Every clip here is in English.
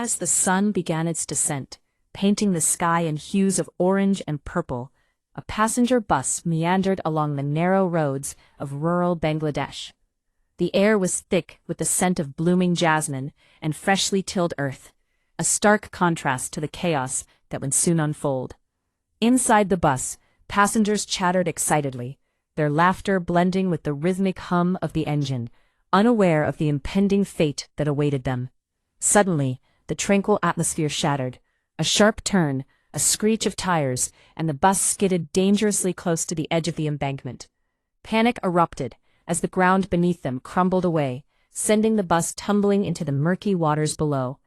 As the sun began its descent, painting the sky in hues of orange and purple, a passenger bus meandered along the narrow roads of rural Bangladesh. The air was thick with the scent of blooming jasmine and freshly tilled earth, a stark contrast to the chaos that would soon unfold. Inside the bus, passengers chattered excitedly, their laughter blending with the rhythmic hum of the engine, unaware of the impending fate that awaited them. Suddenly, the tranquil atmosphere shattered. A sharp turn, a screech of tires, and the bus skidded dangerously close to the edge of the embankment. Panic erupted as the ground beneath them crumbled away, sending the bus tumbling into the murky waters below.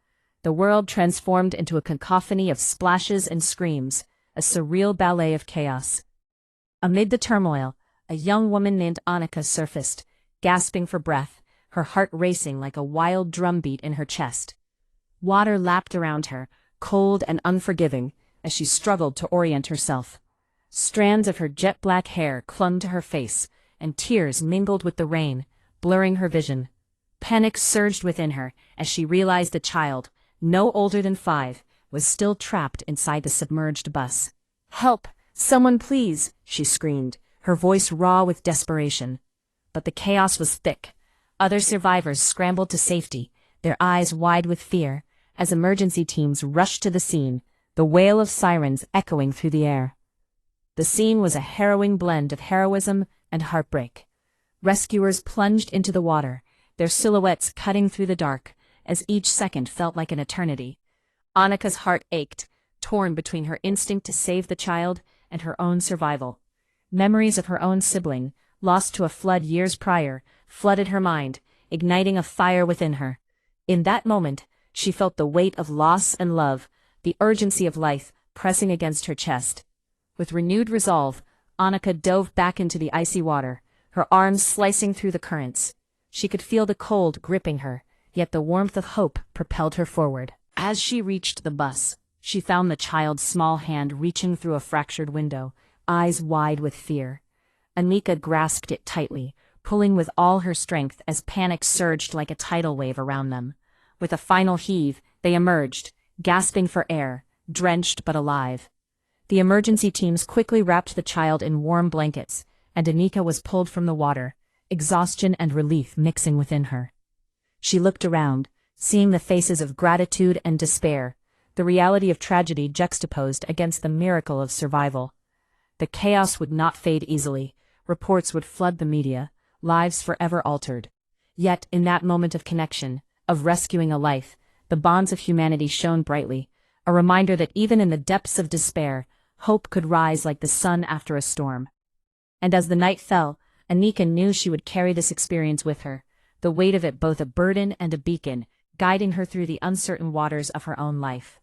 The world transformed into a cacophony of splashes and screams, a surreal ballet of chaos. Amid the turmoil, a young woman named Annika surfaced, gasping for breath, her heart racing like a wild drumbeat in her chest. Water lapped around her, cold and unforgiving, as she struggled to orient herself. Strands of her jet-black hair clung to her face, and tears mingled with the rain, blurring her vision. Panic surged within her as she realized the child, no older than 5, was still trapped inside the submerged bus. "Help! Someone please!" she screamed, her voice raw with desperation. But the chaos was thick. Other survivors scrambled to safety, their eyes wide with fear, as emergency teams rushed to the scene, the wail of sirens echoing through the air. The scene was a harrowing blend of heroism and heartbreak. Rescuers plunged into the water, their silhouettes cutting through the dark, as each second felt like an eternity. Annika's heart ached, torn between her instinct to save the child and her own survival. Memories of her own sibling, lost to a flood years prior, flooded her mind, igniting a fire within her. In that moment, she felt the weight of loss and love, the urgency of life pressing against her chest. With renewed resolve, Annika dove back into the icy water, her arms slicing through the currents. She could feel the cold gripping her, yet the warmth of hope propelled her forward. As she reached the bus, she found the child's small hand reaching through a fractured window, eyes wide with fear. Annika grasped it tightly, pulling with all her strength as panic surged like a tidal wave around them. With a final heave, they emerged, gasping for air, drenched but alive. The emergency teams quickly wrapped the child in warm blankets, and Annika was pulled from the water, exhaustion and relief mixing within her. She looked around, seeing the faces of gratitude and despair, the reality of tragedy juxtaposed against the miracle of survival. The chaos would not fade easily, reports would flood the media, lives forever altered. Yet, in that moment of connection, of rescuing a life, the bonds of humanity shone brightly, a reminder that even in the depths of despair, hope could rise like the sun after a storm. And as the night fell, Annika knew she would carry this experience with her, the weight of it both a burden and a beacon, guiding her through the uncertain waters of her own life.